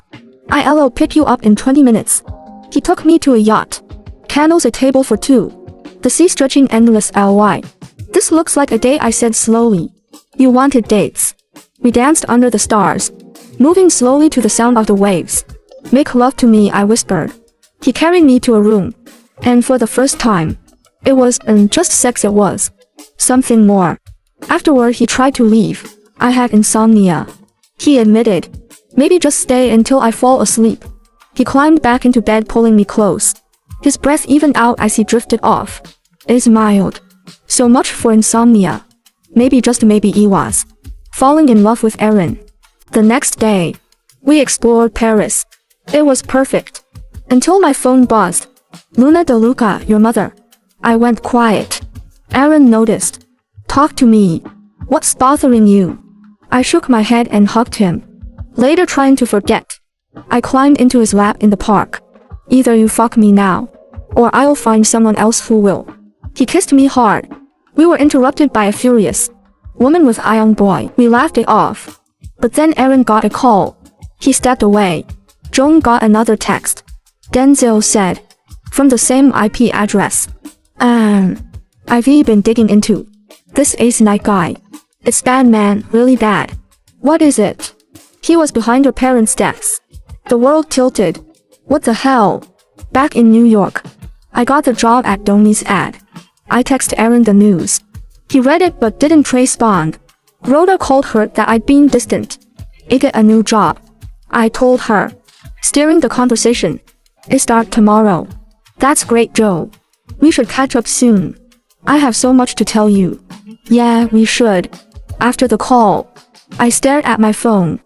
I'll pick you up in 20 minutes. He took me to a yacht. Candles, a table for 2. The sea stretching endless ly. This looks like a date, I said slowly. You wanted dates. We danced under the stars, moving slowly to the sound of the waves. Make love to me, I whispered. He carried me to a room. And for the first time, it wasn't just sex, it was something more. Afterward he tried to leave. I had insomnia. He admitted. Maybe just stay until I fall asleep. He climbed back into bed, pulling me close. His breath evened out as he drifted off. It smiled. So much for insomnia. Maybe, just maybe, he was falling in love with Aaron. The next day, we explored Paris. It was perfect. Until my phone buzzed. Luna De Luca, your mother. I went quiet. Aaron noticed. Talk to me. What's bothering you? I shook my head and hugged him. Later, trying to forget, I climbed into his lap in the park. Either you fuck me now, or I'll find someone else who will. He kissed me hard. We were interrupted by a furious woman with a young boy. We laughed it off. But then Aaron got a call. He stepped away. Joan got another text. Denzel said, from the same IP address. I've been digging into this Ace Night guy. It's bad, man, really bad. What is it? He was behind her parents' deaths. The world tilted. What the hell? Back in New York. I got the job at Donnie's ad. I texted Aaron the news. He read it but didn't respond. Rhoda called her that I'd been distant. I get a new job. I told her. Steering the conversation. I start tomorrow. That's great, Joe. We should catch up soon. I have so much to tell you. Yeah, we should. After the call, I stared at my phone.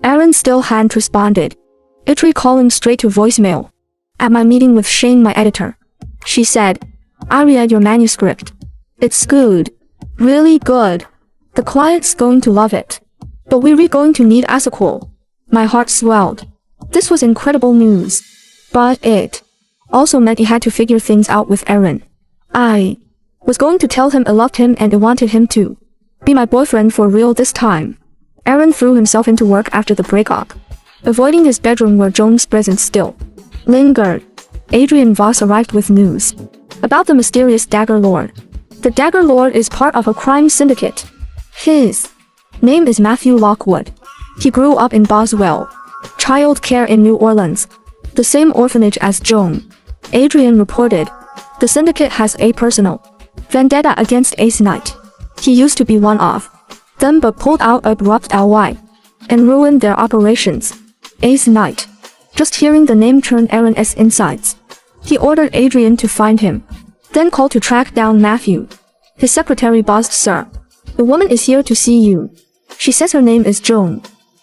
Aaron still hadn't responded. It recalling straight to voicemail. At my meeting with Shane, my editor, she said, I read your manuscript. It's good. Really good. The client's going to love it. But we're going to need a sequel. My heart swelled. This was incredible news. But it also meant he had to figure things out with Aaron. I was going to tell him I loved him and I wanted him to be my boyfriend for real this time. Aaron threw himself into work after the breakup, avoiding his bedroom where Joan's presence still lingered. Adrian Voss arrived with news about the mysterious Dagger Lord. The Dagger Lord is part of a crime syndicate. His name is Matthew Lockwood. He grew up in Boswell Child Care in New Orleans, the same orphanage as Joan. Adrian reported, the syndicate has a personal vendetta against Ace Night. He used to be one of them but pulled out abruptly and ruined their operations. Ace Night. Just hearing the name turned Aaron's insides. He ordered Adrian to find him, then called to track down Matthew. His secretary buzzed, sir. The woman is here to see you. She says her name is Joan.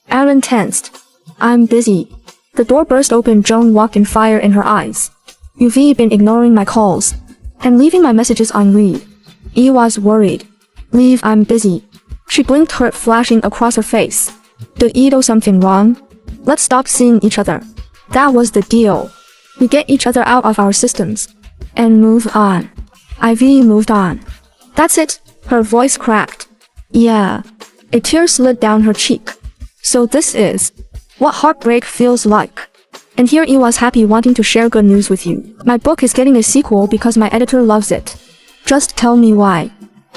Aaron tensed. I'm busy. The door burst open. Joan walked in, fire in her eyes. You've been ignoring my calls and leaving my messages unread. I was worried. Leave, I'm busy. She blinked, hurt flashing across her face. Did I do something wrong? Let's stop seeing each other. That was the deal. We get each other out of our systems and move on. I've moved on. That's it. Her voice cracked. Yeah. A tear slid down her cheek. So this is what heartbreak feels like. And here I was happy, wanting to share good news with you. My book is getting a sequel because my editor loves it. Just tell me why.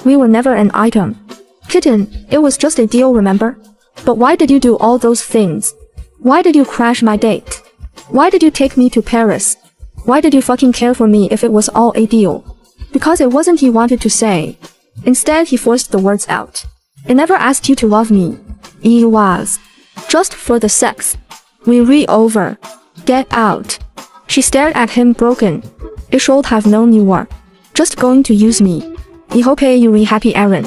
We were never an item. Kitten, it was just a deal, remember? But why did you do all those things? Why did you crash my date? Why did you take me to Paris? Why did you fucking care for me if it was all a deal? Because it wasn't, he wanted to say. Instead, he forced the words out. I never asked you to love me. It was just for the sex. We over. Get out. She stared at him, broken. I should have known you were just going to use me. I hope you're happy, Aaron.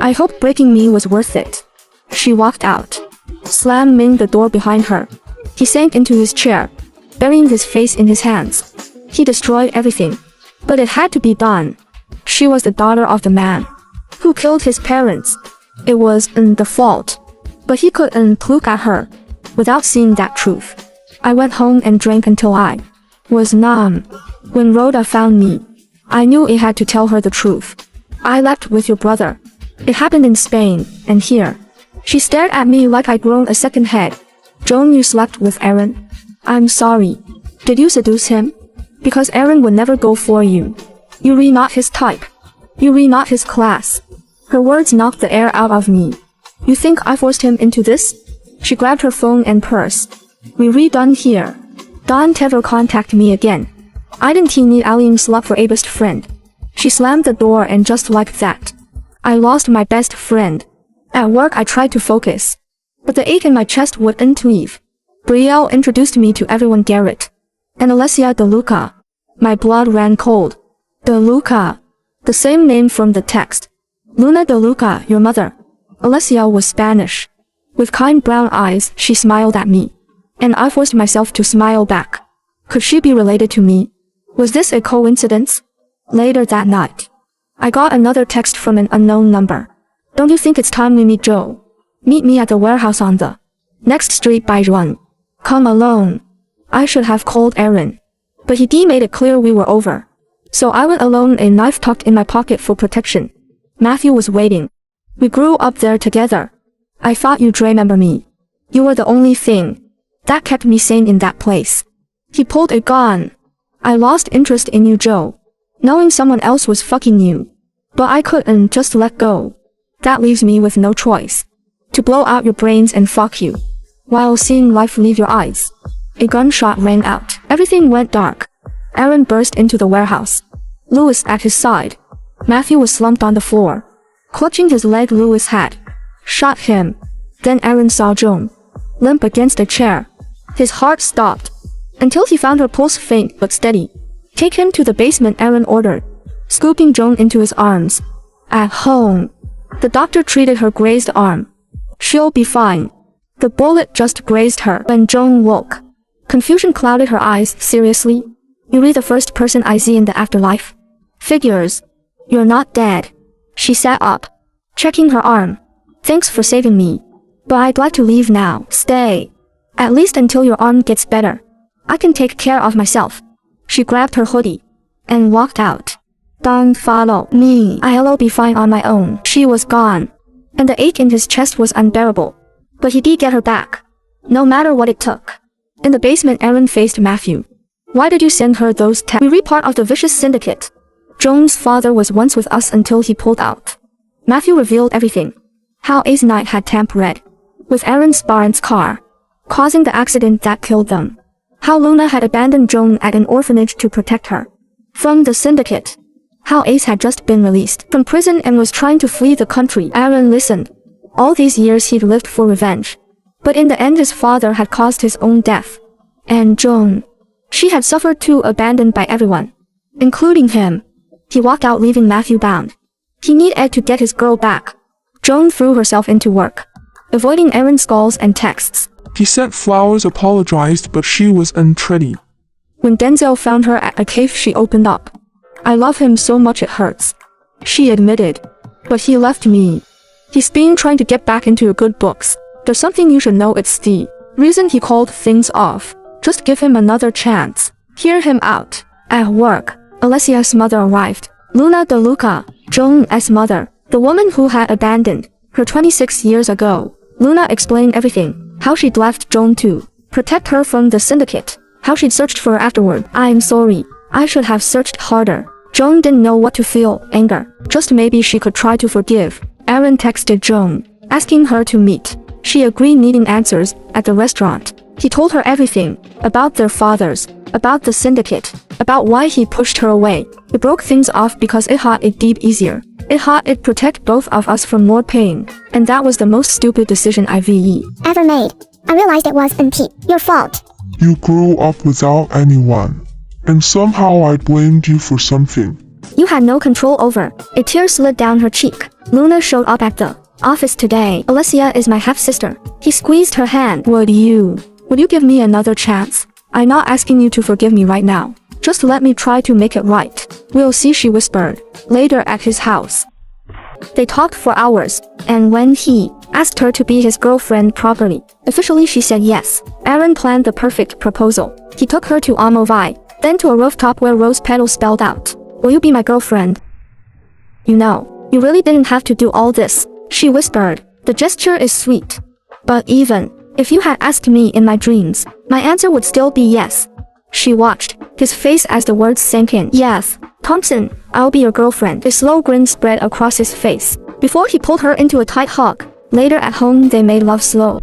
I hope breaking me was worth it. She walked out, slamming the door behind her. He sank into his chair, burying his face in his hands. He destroyed everything. But it had to be done. She was the daughter of the man who killed his parents. It was the fault. But he couldn't look at her without seeing that truth. I went home and drank until I was numb. When Rhoda found me, I knew I had to tell her the truth. I left with your brother. It happened in Spain, and here. She stared at me like I'd grown a second head. Joan, you slept with Aaron? I'm sorry. Did you seduce him? Because Aaron would never go for you. You're not his type. You're not his class. Her words knocked the air out of me. You think I forced him into this? She grabbed her phone and purse. We're done here. Don't ever contact me again. I didn't need alien slut for a best friend. She slammed the door, and just like that, I lost my best friend. At work I tried to focus, but the ache in my chest wouldn't leave. Brielle introduced me to everyone, Garrett and Alessia DeLuca. My blood ran cold. DeLuca. The same name from the text. Luna DeLuca, your mother. Alessia was Spanish. With kind brown eyes, she smiled at me, and I forced myself to smile back. Could she be related to me? Was this a coincidence? Later that night, I got another text from an unknown number. Don't you think it's time we meet, Joe? Meet me at the warehouse on the next street by Juan. Come alone. I should have called Aaron, but he made it clear we were over. So I went alone, a knife tucked in my pocket for protection. Matthew was waiting. We grew up there together. I thought you'd remember me. You were the only thing that kept me sane in that place. He pulled a gun. I lost interest in you, Joe. Knowing someone else was fucking you. But I couldn't just let go. That leaves me with no choice. To blow out your brains and fuck you. While seeing life leave your eyes. A gunshot rang out. Everything went dark. Aaron burst into the warehouse. Louis at his side. Matthew was slumped on the floor. Clutching his leg, Louis had shot him. Then Aaron saw Joan limp against a chair. His heart stopped. Until he found her pulse faint but steady. Take him to the basement, Aaron ordered, scooping Joan into his arms. At home. The doctor treated her grazed arm. She'll be fine. The bullet just grazed her. When Joan woke, confusion clouded her eyes. Seriously? You read the first person I see in the afterlife? Figures. You're not dead. She sat up, checking her arm. Thanks for saving me. But I'd like to leave now. Stay. At least until your arm gets better. I can take care of myself. She grabbed her hoodie and walked out. Don't follow me. I'll be fine on my own. She was gone, and the ache in his chest was unbearable. But he did get her back, no matter what it took. In the basement, Aaron faced Matthew. Why did you send her those texts? We were part of the vicious syndicate. Joan's father was once with us until he pulled out. Matthew revealed everything. How Ace Knight had tampered with Aaron's parents' car, causing the accident that killed them. How Luna had abandoned Joan at an orphanage to protect her from the syndicate. How Ace had just been released from prison and was trying to flee the country. Aaron listened. All these years he'd lived for revenge. But in the end his father had caused his own death. And Joan. She had suffered too, abandoned by everyone, including him. He walked out, leaving Matthew bound. He needed Ed to get his girl back. Joan threw herself into work, avoiding Aaron's calls and texts. He sent flowers, apologized, but she was entreaty. When Denzel found her at a cave, she opened up. I love him so much it hurts, she admitted. But he left me. He's been trying to get back into your good books. There's something you should know. It's the reason he called things off. Just give him another chance. Hear him out. At work, Alessia's mother arrived. Luna DeLuca, Joan's mother, the woman who had abandoned her 26 years ago. Luna explained everything. How she'd left Joan to protect her from the syndicate. How she'd searched for her afterward. I'm sorry. I should have searched harder. Joan didn't know what to feel. Anger. Just maybe she could try to forgive. Aaron texted Joan, asking her to meet. She agreed, needing answers at the restaurant. He told her everything about their fathers, about the syndicate, about why he pushed her away. It broke things off because it thought it'd be easier. It thought it'd protect both of us from more pain. And that was the most stupid decision I've ever made. I realized it wasn't your fault. You grew up without anyone, and somehow I blamed you for something you had no control over. A tear slid down her cheek. Luna showed up at the office today. Alessia is my half-sister. He squeezed her hand. Would you give me another chance? I'm not asking you to forgive me right now. Just let me try to make it right. We'll see, she whispered. Later at his house, they talked for hours, and when he asked her to be his girlfriend properly, officially she said yes. Aaron planned the perfect proposal. He took her to Amovai, then to a rooftop where rose petals spelled out, "Will you be my girlfriend?" You know, you really didn't have to do all this, she whispered. The gesture is sweet. But even if you had asked me in my dreams, my answer would still be yes. She watched his face as the words sank in. Yes, Thompson, I'll be your girlfriend. A slow grin spread across his face before he pulled her into a tight hug. Later at home they made love slow,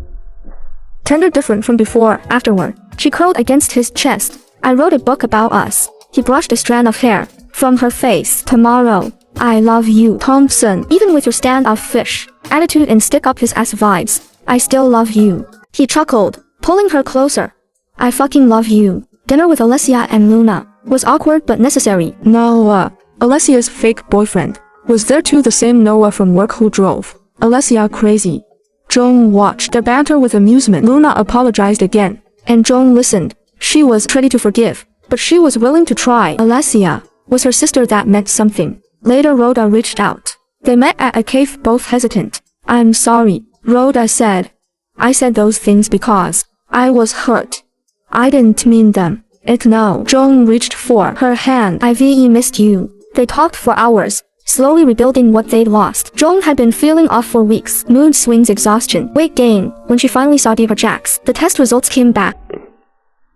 tender, different from before. Afterward, she curled against his chest. I wrote a book about us. He brushed a strand of hair from her face. Tomorrow, I love you, Thompson. Even with your standoffish attitude and stick up his ass vibes, I still love you. He chuckled, pulling her closer. I fucking love you. Dinner with Alessia and Luna was awkward but necessary. Noah, Alessia's fake boyfriend, was there too, the same Noah from work who drove Alessia crazy. Joan watched their banter with amusement. Luna apologized again, and Joan listened. She was ready to forgive, but she was willing to try. Alessia was her sister, that meant something. Later Rhoda reached out. They met at a cave, both hesitant. I'm sorry, Rhoda said. I said those things because I was hurt. I didn't mean them. No. Zhong reached for her hand. I ve missed you. They talked for hours, slowly rebuilding what they'd lost. Zhong had been feeling off for weeks. Mood swings, exhaustion, weight gain. When she finally saw Diva Jax, the test results came back.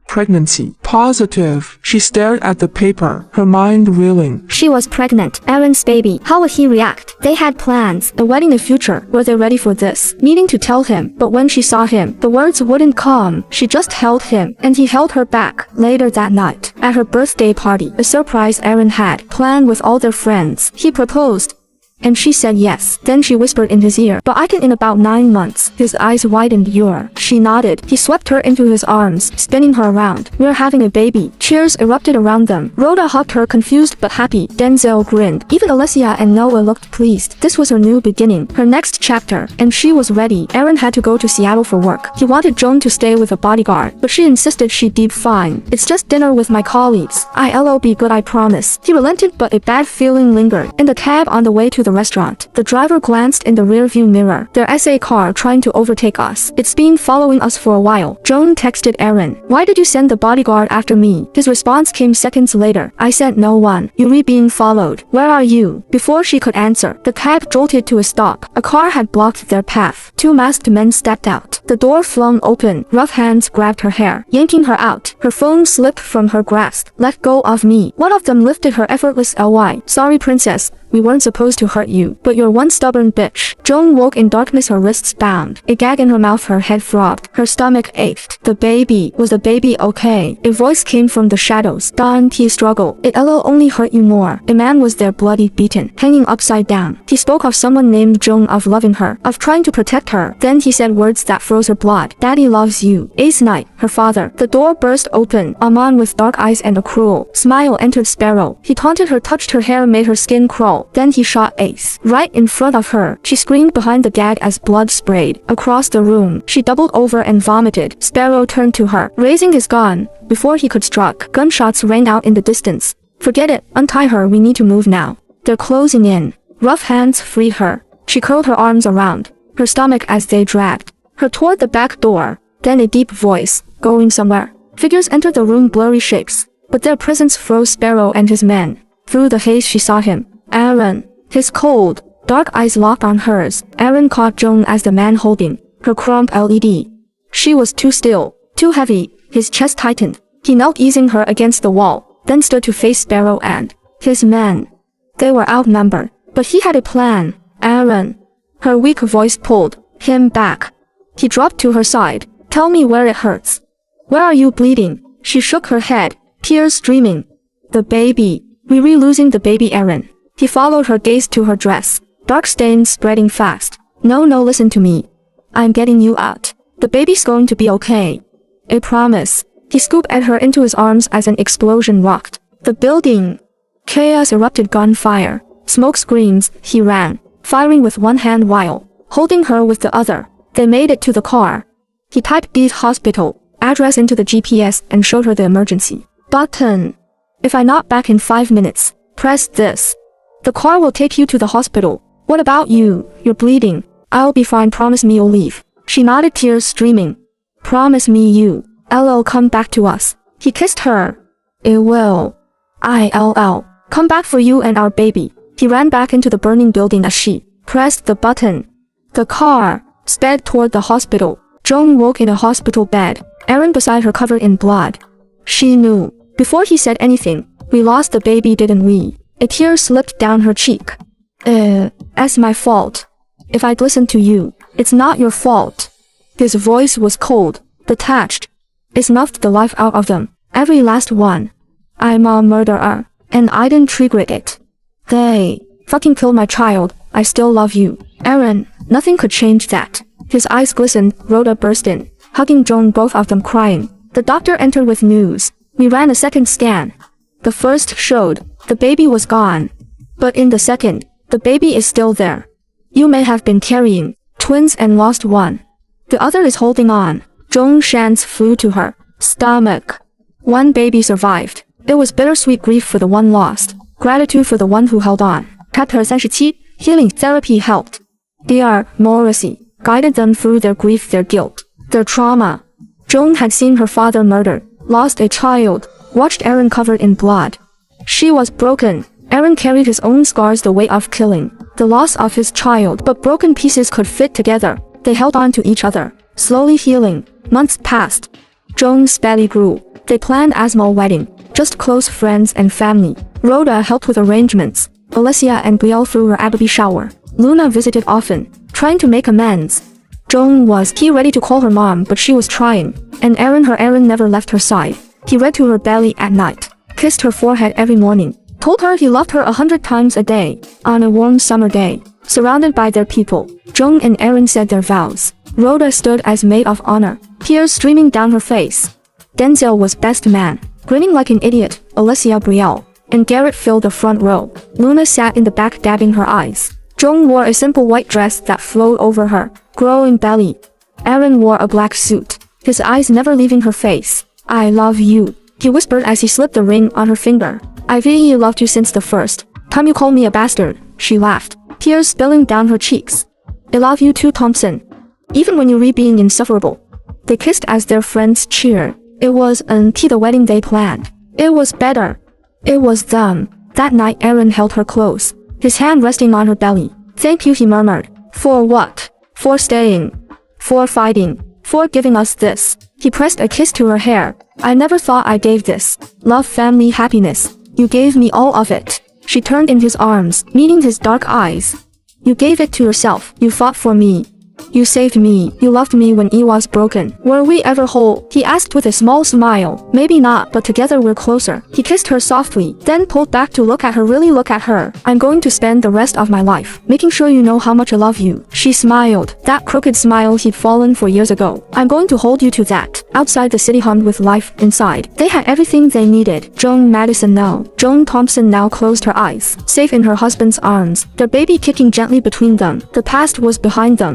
Pregnancy. Positive. She stared at the paper, her mind reeling. She was pregnant. Aaron's baby. How would he react? They had plans, a wedding, a future. Were they ready for this? Needing to tell him, but when she saw him, the words wouldn't come. She just held him, and he held her back. Later that night, at her birthday party, a surprise Aaron had planned with all their friends. He proposed, and she said yes. Then she whispered in his ear, "But I can in about 9 months." His eyes widened. She nodded. He swept her into his arms, spinning her around. "We're having a baby." Cheers erupted around them. Rhoda hugged her, confused but happy. Denzel grinned. Even Alessia and Noah looked pleased. This was her new beginning, her next chapter, and she was ready. Aaron had to go to Seattle for work. He wanted Joan to stay with a bodyguard, but she insisted she'd be fine. "It's just dinner with my colleagues. I'll be good, I promise." He relented, but a bad feeling lingered. In the cab on the way to the restaurant, the driver glanced in the rearview mirror. "Their SA car trying to overtake us. It's been following us for a while." Joan texted Aaron, "Why did you send the bodyguard after me?" His response came seconds later. "I sent no one. You're being followed. Where are you?" Before she could answer, the cab jolted to a stop. A car had blocked their path. 2 masked men stepped out. The door flung open. Rough hands grabbed her hair, yanking her out. Her phone slipped from her grasp. "Let go of me." One of them lifted her effortless ly. "Sorry, princess. We weren't supposed to hurt you, but you're one stubborn bitch." Joan woke in darkness, her wrists bound. A gag in her mouth, her head throbbed. Her stomach ached. "The baby. Was the baby okay?" A voice came from the shadows. "Don't he struggle? It'll only hurt you more." A man was there, bloody, beaten, hanging upside down. He spoke of someone named Joan, of loving her, of trying to protect her. Then he said words that froze her blood. "Daddy loves you." Ace Knight, her father. The door burst open. A man with dark eyes and a cruel smile entered Sparrow. He taunted her, touched her hair, made her skin crawl. Then he shot Ace right in front of her. She screamed behind the gag as blood sprayed across the room. She doubled over and vomited. Sparrow turned to her, raising his gun. Before he could struck, gunshots rang out in the distance. "Forget it. Untie her. We need to move now. They're closing in." Rough hands freed her. She curled her arms around her stomach as they dragged her toward the back door. Then a deep voice, "Going somewhere." Figures entered the room, blurry shapes, but their presence froze Sparrow and his men. Through the haze she saw him. Aaron. His cold, dark eyes locked on hers. Aaron caught Joan as the man holding her crump LED. She was too still, too heavy. His chest tightened. He knelt, easing her against the wall, then stood to face Sparrow and his men. They were outnumbered, but he had a plan. "Aaron." Her weak voice pulled him back. He dropped to her side. "Tell me where it hurts. Where are you bleeding?" She shook her head, tears streaming. "The baby. We're losing the baby, Aaron." He followed her gaze to her dress. Dark stains spreading fast. No, listen to me. I'm getting you out. The baby's going to be okay. I promise." He scooped at her into his arms as an explosion rocked the building. Chaos erupted, gunfire, smoke screams. He ran, firing with one hand while holding her with the other. They made it to the car. He typed the hospital address into the GPS and showed her the emergency button. "If I'm not back in 5 minutes, press this. The car will take you to the hospital." "What about you? You're bleeding." "I'll be fine. Promise me you'll leave." She nodded, tears streaming. "Promise me you'll come back to us." He kissed her. "It will. I'll come back for you and our baby." He ran back into the burning building as she pressed the button. The car sped toward the hospital. Joan woke in a hospital bed, Aaron beside her covered in blood. She knew. Before he said anything, "We lost the baby, didn't we?" A tear slipped down her cheek. It's my fault. If I'd listened to you." "It's not your fault." His voice was cold, detached. "It snuffed the life out of them. Every last one. I'm a murderer, and I didn't trigger it. They fucking killed my child. I still love you, Aaron." Nothing could change that. His eyes glistened. Rhoda burst in, hugging Joan, both of them crying. The doctor entered with news. "We ran a second scan. The first showed the baby was gone. But in the second, the baby is still there. You may have been carrying twins and lost one. The other is holding on." Joan's hands flew to her stomach. One baby survived. It was bittersweet grief for the one lost, gratitude for the one who held on. Chapter 37, Healing Therapy helped. Dr. Morrissey guided them through their grief, their guilt, their trauma. Joan had seen her father murdered, lost a child, watched Aaron covered in blood. She was broken. Aaron carried his own scars, the weight of killing, the loss of his child, but broken pieces could fit together. They held on to each other, slowly healing. Months passed. Joan's belly grew. They planned a small wedding, just close friends and family. Rhoda helped with arrangements. Alicia and Brielle threw her baby shower. Luna visited often, trying to make amends. Joan was ready to call her mom, but she was trying. And Aaron never left her side. He read to her belly at night, kissed her forehead every morning, told her he loved her 100 times a day. On a warm summer day, surrounded by their people, Joan and Aaron said their vows. Rhoda stood as maid of honor, tears streaming down her face. Denzel was best man, grinning like an idiot. Alicia, Brielle, and Garrett filled the front row. Luna sat in the back, dabbing her eyes. Joan wore a simple white dress that flowed over her growing belly. Aaron wore a black suit, his eyes never leaving her face. I love you, he whispered as he slipped the ring on her finger. I've really loved you since the first time you called me a bastard, she laughed, tears spilling down her cheeks. I love you too, Thompson. Even when you're being insufferable. They kissed as their friends cheered. It was the wedding they planned. It was better. It was them. That night Aaron held her close, his hand resting on her belly. Thank you, he murmured. For what? For staying. For fighting. For giving us this. He pressed a kiss to her hair. I never thought I gave this. Love, family, happiness. You gave me all of it. She turned in his arms, meeting his dark eyes. You gave it to yourself. You fought for me. You saved me. You loved me when I was broken. Were we ever whole? He asked with a small smile. Maybe not, but together we're closer. He kissed her softly, then pulled back to look at her. Really look at her. I'm going to spend the rest of my life making sure you know how much I love you. She smiled, that crooked smile he'd fallen for years ago. I'm going to hold you to that. Outside, the city hummed with life inside. They had everything they needed. Joan Thompson now closed her eyes, safe in her husband's arms, their baby kicking gently between them. The past was behind them.